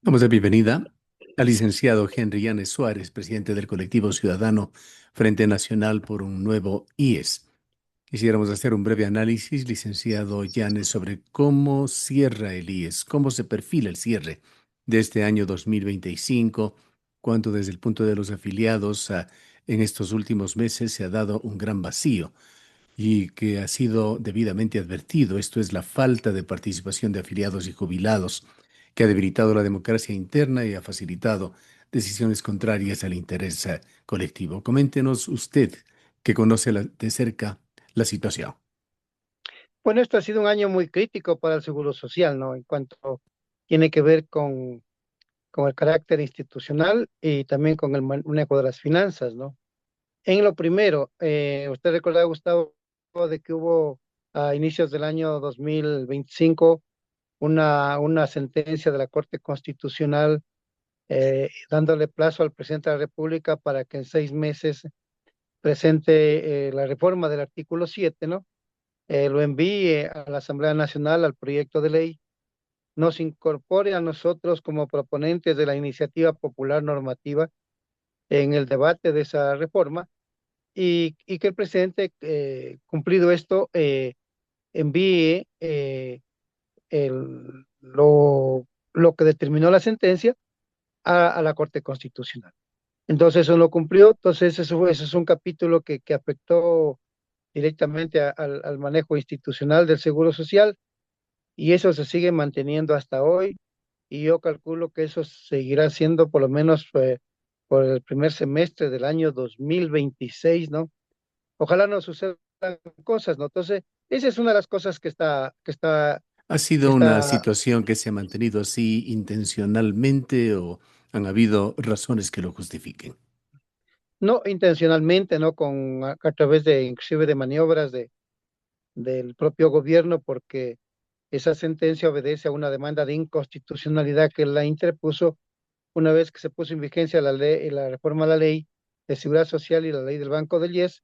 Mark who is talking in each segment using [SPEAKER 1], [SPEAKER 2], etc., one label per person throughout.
[SPEAKER 1] Damos la bienvenida al licenciado Henry Yanes Suárez, presidente del colectivo ciudadano Frente Nacional por un Nuevo IES. Quisiéramos hacer un breve análisis, licenciado Yanes, sobre cómo cierra el IES, cómo se perfila el cierre de este año 2025, cuánto desde el punto de los afiliados en estos últimos meses se ha dado un gran vacío y que ha sido debidamente advertido. Esto es la falta de participación de afiliados y jubilados, que ha debilitado la democracia interna y ha facilitado decisiones contrarias al interés colectivo. Coméntenos usted, que conoce de cerca la situación.
[SPEAKER 2] Bueno, esto ha sido un año muy crítico para el Seguro Social, ¿no? En cuanto tiene que ver con el carácter institucional y también con el manejo de las finanzas, ¿no? En lo primero, usted recordará, Gustavo, de que hubo a inicios del año 2025 una sentencia de la Corte Constitucional dándole plazo al presidente de la República para que en 6 meses presente la reforma del artículo 7, ¿no? Lo envíe a la Asamblea Nacional al proyecto de ley, nos incorpore a nosotros como proponentes de la iniciativa popular normativa en el debate de esa reforma y que el presidente, cumplido esto, envíe lo que determinó la sentencia a la Corte Constitucional. Entonces eso no cumplió, entonces eso es un capítulo que afectó directamente al manejo institucional del Seguro Social y eso se sigue manteniendo hasta hoy y yo calculo que eso seguirá siendo por lo menos por el primer semestre del año 2026, ¿no? Ojalá no sucedan cosas, ¿no? Entonces, esa es una de las cosas
[SPEAKER 1] ¿Ha
[SPEAKER 2] que
[SPEAKER 1] sido una
[SPEAKER 2] está
[SPEAKER 1] situación que se ha mantenido así intencionalmente o han habido razones que lo justifiquen?
[SPEAKER 2] no intencionalmente, ¿no? A través de inclusive de maniobras del propio gobierno, porque esa sentencia obedece a una demanda de inconstitucionalidad que la interpuso una vez que se puso en vigencia la ley, la reforma a la ley de seguridad social y la ley del Banco del IES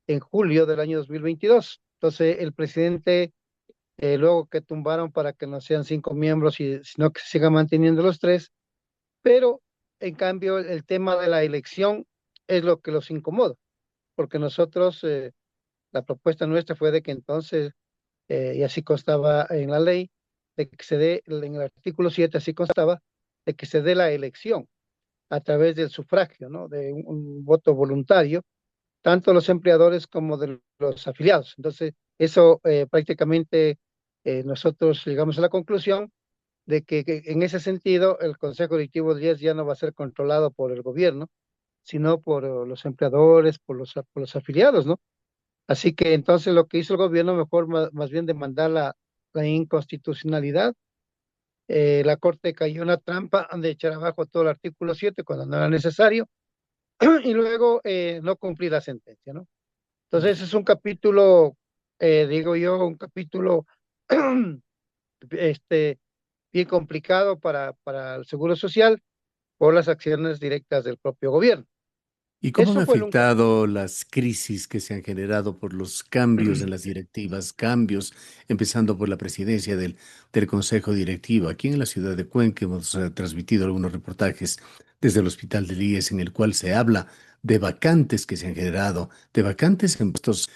[SPEAKER 2] en julio del año 2022. Entonces, el presidente, luego que tumbaron para que no sean 5 miembros, sino que se sigan manteniendo los tres, pero en cambio el tema de la elección es lo que los incomoda, porque nosotros, la propuesta nuestra fue de que entonces, y así constaba en la ley, de que se dé, en el artículo 7 así constaba, de que se dé la elección a través del sufragio, ¿no? De un voto voluntario, tanto los empleadores como de los afiliados. Entonces, eso prácticamente nosotros llegamos a la conclusión de que en ese sentido el Consejo Directivo del IES ya no va a ser controlado por el gobierno, sino por los empleadores, por los afiliados, ¿no? Así que entonces lo que hizo el gobierno mejor más bien demandar la inconstitucionalidad. La Corte cayó en la trampa de echar abajo todo el artículo 7 cuando no era necesario y luego no cumplir la sentencia, ¿no? Entonces ese es un capítulo, digo yo, un capítulo este, bien complicado para el Seguro Social por las acciones directas del propio gobierno.
[SPEAKER 1] ¿Y cómo han
[SPEAKER 2] Eso fue un
[SPEAKER 1] afectado las crisis que se han generado por los cambios en las directivas, cambios empezando por la presidencia del Consejo Directivo? Aquí en la ciudad de Cuenca hemos transmitido algunos reportajes desde el Hospital del IES en el cual se habla de vacantes que se han generado, de vacantes en puestos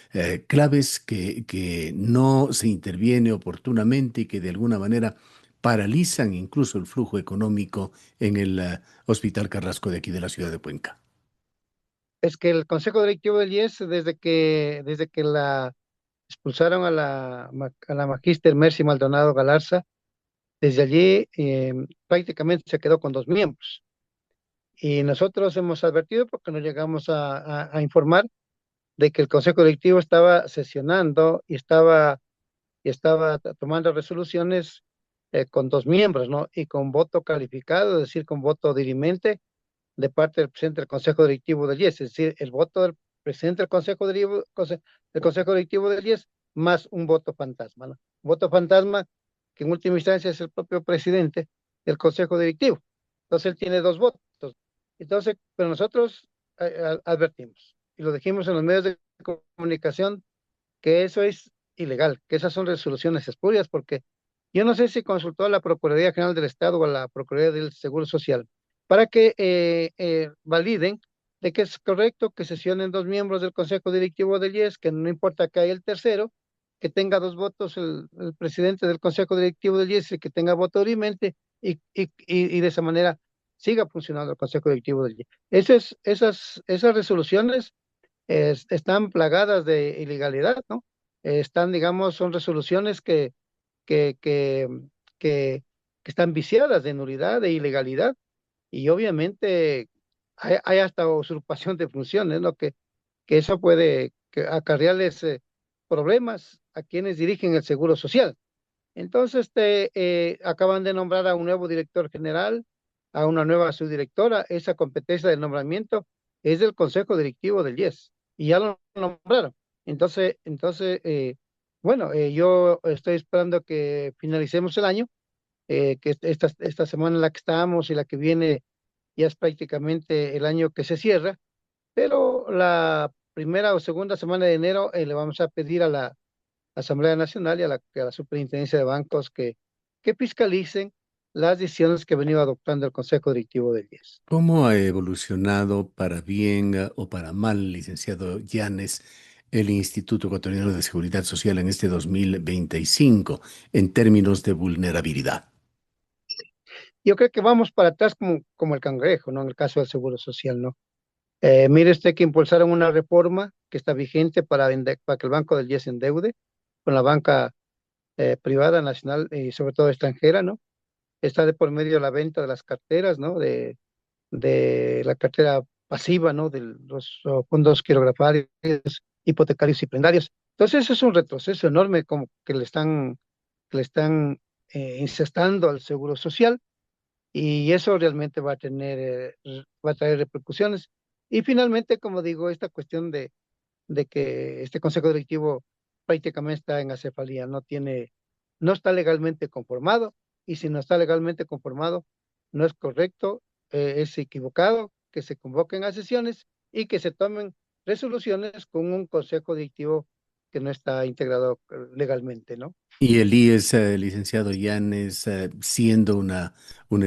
[SPEAKER 1] claves que no se interviene oportunamente y que de alguna manera paralizan incluso el flujo económico en el Hospital Carrasco de aquí de la ciudad de Cuenca.
[SPEAKER 2] Es que el Consejo Directivo del IES, desde que la expulsaron a la magíster Mercy Maldonado Galarza, desde allí prácticamente se quedó con 2 miembros. Y nosotros hemos advertido porque nos llegamos a informar de que el Consejo Directivo estaba sesionando y estaba tomando resoluciones con 2 miembros, ¿no? Y con voto calificado, es decir, con voto dirimente de parte del presidente del Consejo Directivo del IES, es decir, el voto del presidente del Consejo Directivo del IES más un voto fantasma, ¿no? Un voto fantasma que en última instancia es el propio presidente del Consejo Directivo. Entonces él tiene 2 votos. Entonces, pero nosotros advertimos y lo dijimos en los medios de comunicación que eso es ilegal, que esas son resoluciones espurias porque Yo no sé si consultó a la Procuraduría General del Estado o a la Procuraduría del Seguro Social para que validen de que es correcto que sesionen dos miembros del Consejo Directivo del IES, que no importa que haya el tercero, que tenga dos votos el presidente del Consejo Directivo del IES y que tenga voto libremente y de esa manera siga funcionando el Consejo Directivo del IES. Esas resoluciones están plagadas de ilegalidad, ¿no? Están, digamos, son resoluciones que, que, que, que están viciadas de nulidad, de ilegalidad, y obviamente hay hasta usurpación de funciones, ¿no? Que eso puede acarrearles problemas a quienes dirigen el Seguro Social. Entonces, acaban de nombrar a un nuevo director general, a una nueva subdirectora. Esa competencia del nombramiento es del Consejo Directivo del IES y ya lo nombraron. Bueno, yo estoy esperando que finalicemos el año, que esta semana en la que estamos y la que viene ya es prácticamente el año que se cierra, pero la primera o segunda semana de enero le vamos a pedir a la Asamblea Nacional y a la Superintendencia de Bancos que fiscalicen las decisiones que ha venido adoptando el Consejo Directivo del IES.
[SPEAKER 1] ¿Cómo ha evolucionado para bien o para mal, licenciado Llanes, el Instituto Ecuatoriano de Seguridad Social en este 2025 en términos de vulnerabilidad?
[SPEAKER 2] Yo creo que vamos para atrás como el cangrejo, ¿no? En el caso del Seguro Social, ¿no? Mire usted que impulsaron una reforma que está vigente para que el Banco del IES endeude con la banca privada, nacional y sobre todo extranjera, ¿no? Está de por medio la venta de las carteras, ¿no? De la cartera pasiva, ¿no? De los fondos quirografarios, hipotecarios y prendarios. Entonces, eso es un retroceso enorme como que le están incestando al Seguro Social y eso realmente va a traer repercusiones. Y finalmente, como digo, esta cuestión de que este consejo directivo prácticamente está en acefalía, no está legalmente conformado, y si no está legalmente conformado, no es correcto, es equivocado que se convoquen a sesiones y que se tomen resoluciones con un consejo directivo que no está integrado legalmente, ¿no?
[SPEAKER 1] Y el IES, licenciado Llanes, siendo una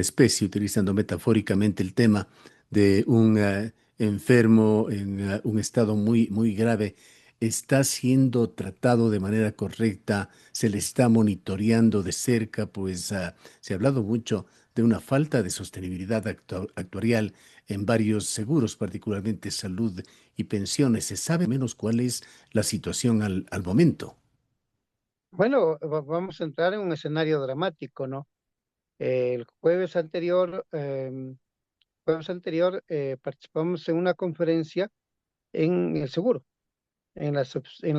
[SPEAKER 1] especie, utilizando metafóricamente el tema de un enfermo en un estado muy grave, está siendo tratado de manera correcta, se le está monitoreando de cerca, pues se ha hablado mucho de una falta de sostenibilidad actuarial en varios seguros, particularmente salud y pensiones. ¿Se sabe menos cuál es la situación al momento?
[SPEAKER 2] Bueno, vamos a entrar en un escenario dramático, ¿no? El jueves anterior participamos en una conferencia en el seguro, en la, subs- en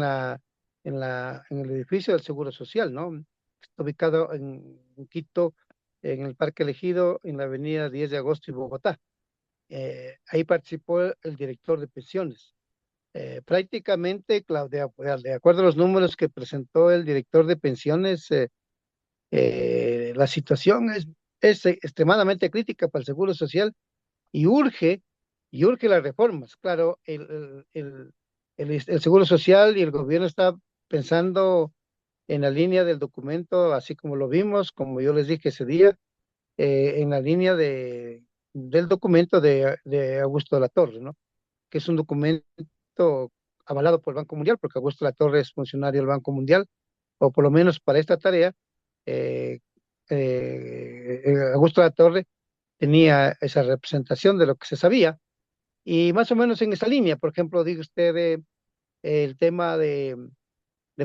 [SPEAKER 2] el edificio del Seguro Social, ¿no? Está ubicado en Quito, en el Parque Elegido, en la avenida 10 de Agosto y Bogotá. Ahí participó el director de pensiones. Prácticamente, Claudia, pues, de acuerdo a los números que presentó el director de pensiones, la situación es extremadamente crítica para el Seguro Social y urge las reformas. Claro, el Seguro Social y el gobierno está pensando en la línea del documento, así como lo vimos, como yo les dije ese día, en la línea del documento de Augusto de la Torre, ¿no? Que es un documento avalado por el Banco Mundial, porque Augusto de la Torre es funcionario del Banco Mundial, o por lo menos para esta tarea, eh, Augusto de la Torre tenía esa representación de lo que se sabía y más o menos en esa línea. Por ejemplo, dice usted el tema de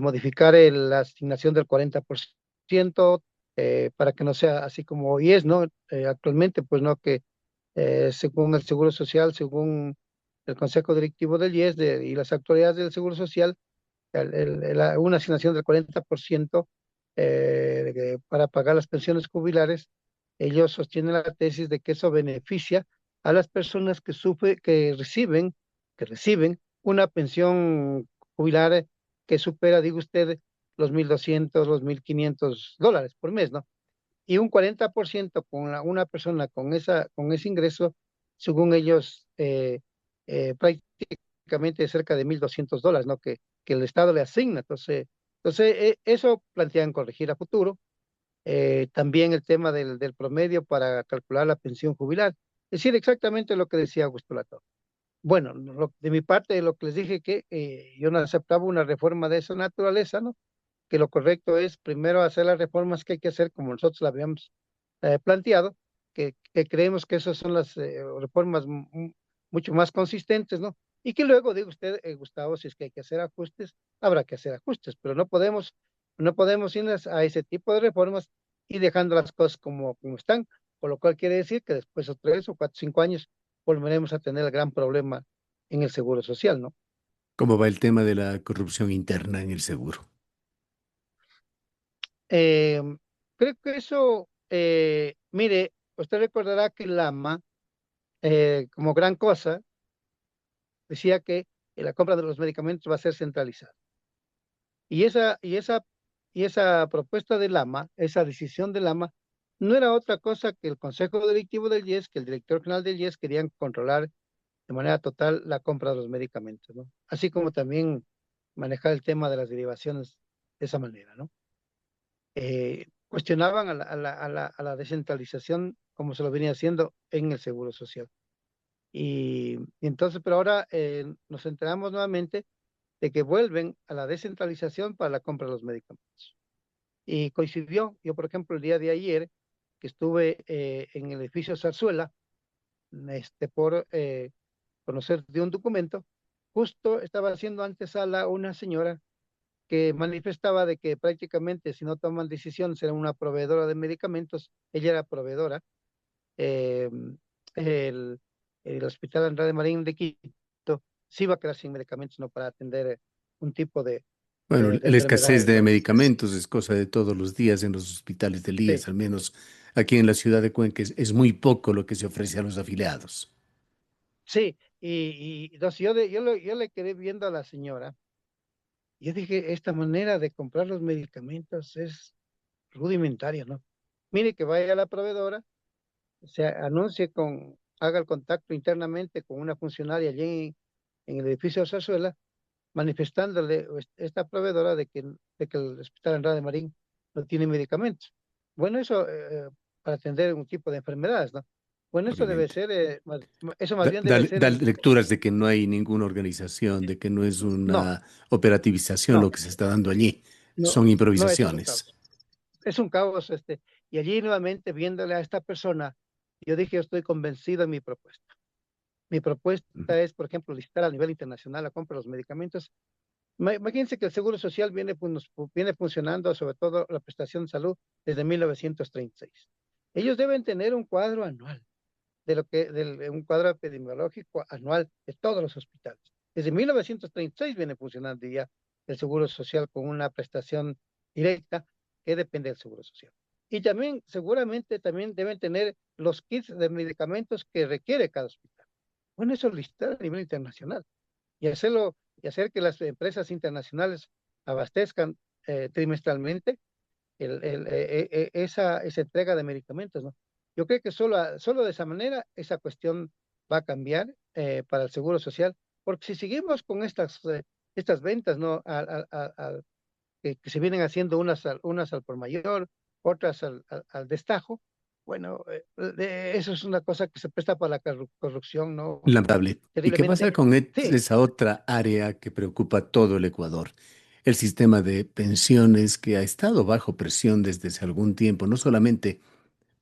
[SPEAKER 2] modificar la asignación del 40% para que no sea así como hoy es, ¿no? Actualmente, pues no, que según el Seguro Social, según el Consejo Directivo del IES y las autoridades del Seguro Social, una asignación del 40% para pagar las pensiones jubilares, ellos sostienen la tesis de que eso beneficia a las personas que reciben una pensión jubilar que supera, digo usted, los 1.200, los $1.500 por mes, ¿no? Y un 40% una persona con ese ingreso, según ellos, prácticamente cerca de $1.200, ¿no? Que el Estado le asigna. Entonces, eso plantean corregir a futuro. También el tema del promedio para calcular la pensión jubilar. Es decir, exactamente lo que decía Augusto Latorre. Bueno, de mi parte, lo que les dije que yo no aceptaba una reforma de esa naturaleza, ¿no? Que lo correcto es primero hacer las reformas que hay que hacer como nosotros la habíamos planteado, que creemos que esas son las reformas mucho más consistentes, ¿no? Y que luego, digo usted, Gustavo, si es que hay que hacer ajustes, habrá que hacer ajustes, pero no podemos ir a ese tipo de reformas y dejando las cosas como están, por lo cual quiere decir que después de 3 o 4, 5 años volveremos a tener el gran problema en el seguro social, ¿no?
[SPEAKER 1] ¿Cómo va el tema de la corrupción interna en el seguro?
[SPEAKER 2] Eh, Creo que eso, mire, usted recordará que Lama, como gran cosa, decía que la compra de los medicamentos va a ser centralizada. Y esa propuesta de Lama, esa decisión de Lama, no era otra cosa que el Consejo Directivo del IES, que el director general del IES querían controlar de manera total la compra de los medicamentos, ¿no? Así como también manejar el tema de las derivaciones de esa manera, ¿no? Cuestionaban a la descentralización como se lo venía haciendo en el Seguro Social. Y entonces, pero ahora nos enteramos nuevamente de que vuelven a la descentralización para la compra de los medicamentos. Y coincidió, yo por ejemplo, el día de ayer, que estuve en el edificio Zarzuela, por conocer de un documento, justo estaba haciendo antesala una señora que manifestaba de que prácticamente si no toman decisiones era una proveedora de medicamentos, ella era proveedora, eh, el, el Hospital Andrade Marín de Quito se iba a quedar sin medicamentos, no para atender un tipo de,
[SPEAKER 1] Bueno,
[SPEAKER 2] de, de
[SPEAKER 1] la escasez
[SPEAKER 2] enfermedades,
[SPEAKER 1] de
[SPEAKER 2] ¿no?
[SPEAKER 1] medicamentos es cosa de todos los días en los hospitales del
[SPEAKER 2] Sí,
[SPEAKER 1] IES, al menos aquí en la ciudad de Cuenca es muy poco lo que se ofrece a los afiliados.
[SPEAKER 2] sí, y entonces yo le quedé viendo a la señora, yo dije, esta manera de comprar los medicamentos es rudimentaria, ¿no? Mire que vaya a la proveedora, se anuncie haga el contacto internamente con una funcionaria allí en el edificio de Zarzuela, manifestándole esta proveedora de que el Hospital Andrade Marín no tiene medicamentos. Bueno, eso para atender un tipo de enfermedades, ¿no? Bueno, eso debe
[SPEAKER 1] Obviamente.
[SPEAKER 2] ser, eso más
[SPEAKER 1] Da,
[SPEAKER 2] bien
[SPEAKER 1] da-
[SPEAKER 2] debe ser
[SPEAKER 1] da lecturas de que no hay ninguna organización, de que no es
[SPEAKER 2] no,
[SPEAKER 1] una operativización
[SPEAKER 2] no,
[SPEAKER 1] lo que se está dando allí,
[SPEAKER 2] no,
[SPEAKER 1] son
[SPEAKER 2] no, eso es un caos.
[SPEAKER 1] improvisaciones.
[SPEAKER 2] Es un caos, y allí nuevamente viéndole a esta persona, yo dije, yo estoy convencido en mi propuesta. Mi
[SPEAKER 1] Ujú.
[SPEAKER 2] propuesta es, por ejemplo, licitar a nivel internacional la compra de los medicamentos. Imagínense que el Seguro Social viene funcionando, sobre todo la prestación de salud, desde 1936. Ellos deben tener un cuadro anual, un cuadro epidemiológico anual de todos los hospitales. Desde 1936 viene funcionando ya el Seguro Social con una prestación directa que depende del Seguro Social. Y también, seguramente, también deben tener los kits de medicamentos que requiere cada hospital. Bueno, eso es listar a nivel internacional y hacer que las empresas internacionales abastezcan trimestralmente esa entrega de medicamentos, ¿no? Yo creo que solo de esa manera esa cuestión va a cambiar para el Seguro Social, porque si seguimos con estas ventas, ¿no? Que se vienen haciendo unas al por mayor, otras al destajo, bueno, eso es una cosa que se presta para la corrupción, ¿no?
[SPEAKER 1] Lamentable. ¿Y qué pasa
[SPEAKER 2] Terriblemente.
[SPEAKER 1] con
[SPEAKER 2] Sí,
[SPEAKER 1] esa otra área que preocupa a todo el Ecuador? El sistema de pensiones que ha estado bajo presión desde hace algún tiempo, no solamente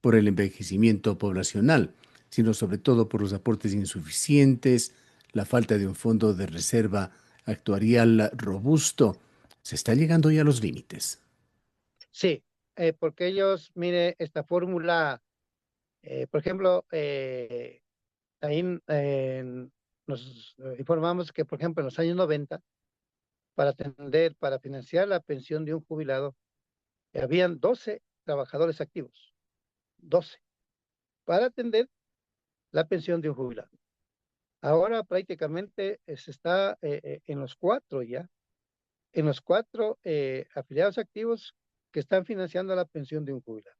[SPEAKER 1] por el envejecimiento poblacional, sino sobre todo por los aportes insuficientes, la falta de un fondo de reserva actuarial robusto. Se está llegando ya a los límites.
[SPEAKER 2] sí, porque ellos, mire, esta fórmula, por ejemplo, ahí nos informamos que, por ejemplo, en los años 90, para financiar la pensión de un jubilado, habían 12 trabajadores activos, 12 para atender la pensión de un jubilado. Ahora prácticamente se está en los cuatro ya, en los cuatro afiliados activos que están financiando la pensión de un jubilado.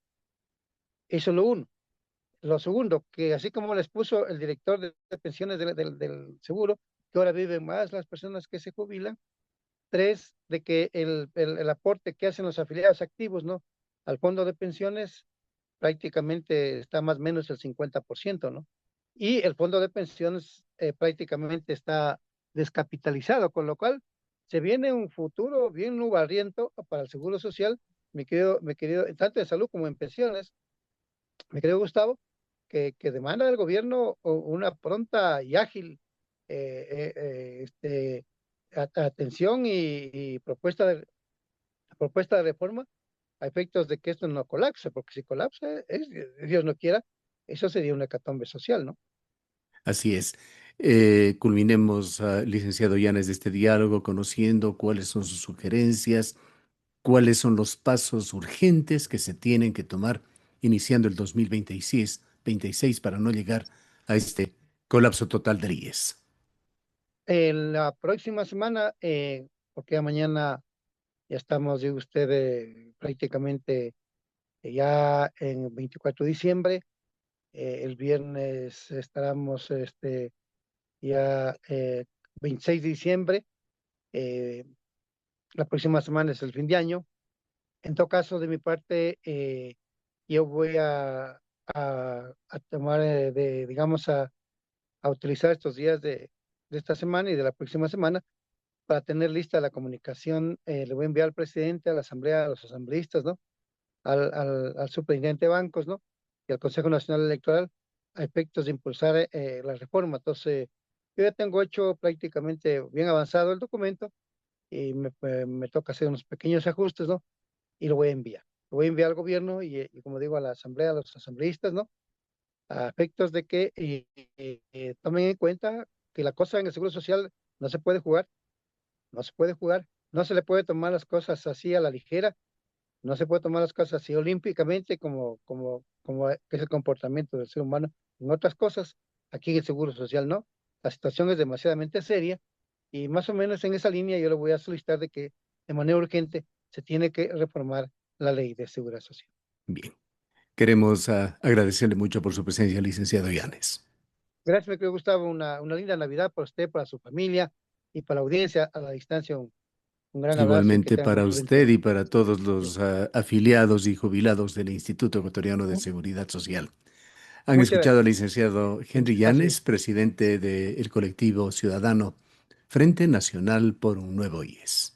[SPEAKER 2] Eso es lo uno. Lo segundo, que así como les puso el director de pensiones del seguro, que ahora viven más las personas que se jubilan. Tres, de que el aporte que hacen los afiliados activos, ¿no? al fondo de pensiones prácticamente está más o menos el 50%, ¿no? Y el fondo de pensiones prácticamente está descapitalizado, con lo cual se viene un futuro bien nubarriento para el Seguro Social, mi querido, tanto en salud como en pensiones, mi querido Gustavo, que demanda del gobierno una pronta y ágil atención y propuesta de reforma a efectos de que esto no colapse, porque si colapsa, Dios no quiera, eso sería una hecatombe social, ¿no?
[SPEAKER 1] Así es. Culminemos, licenciado Llanes, de este diálogo conociendo cuáles son sus sugerencias, cuáles son los pasos urgentes que se tienen que tomar iniciando el 2026 para no llegar a este colapso total del IES.
[SPEAKER 2] En la próxima semana, porque ya mañana ya estamos, digo usted, prácticamente ya en 24 de diciembre, el viernes estaremos ya 26 de diciembre, eh, la próxima semana es el fin de año. En todo caso, de mi parte, yo voy a tomar, digamos, a utilizar estos días de esta semana y de la próxima semana para tener lista la comunicación. Le voy a enviar al presidente, a la asamblea, a los asambleístas, ¿no? Al superintendente de bancos, ¿no? Y al Consejo Nacional Electoral a efectos de impulsar la reforma. Entonces, yo ya tengo hecho prácticamente bien avanzado el documento y me toca hacer unos pequeños ajustes, ¿no? Y lo voy a enviar. Lo voy a enviar al gobierno y como digo, a la asamblea, a los asambleístas, ¿no? A efectos de que tomen en cuenta que la cosa en el Seguro Social no se puede jugar, no se puede jugar, no se le puede tomar las cosas así a la ligera, no se puede tomar las cosas así olímpicamente como es el comportamiento del ser humano en otras cosas. Aquí en el Seguro Social no. La situación es demasiadamente seria y más o menos en esa línea yo le voy a solicitar de que de manera urgente se tiene que reformar la ley de seguridad social.
[SPEAKER 1] Bien, queremos agradecerle mucho por su presencia, licenciado Llanes.
[SPEAKER 2] Gracias, me querido Gustavo. Una linda Navidad para usted, para su familia y para la audiencia a la distancia. Un gran abrazo y que
[SPEAKER 1] Igualmente
[SPEAKER 2] tengan un
[SPEAKER 1] para
[SPEAKER 2] excelente
[SPEAKER 1] usted
[SPEAKER 2] año.
[SPEAKER 1] y para todos los afiliados y jubilados del Instituto Ecuatoriano de Seguridad Social. Han
[SPEAKER 2] Muchas
[SPEAKER 1] escuchado al
[SPEAKER 2] gracias.
[SPEAKER 1] licenciado Henry
[SPEAKER 2] Así es.
[SPEAKER 1] Llanes, presidente del colectivo ciudadano Frente Nacional por un Nuevo IES.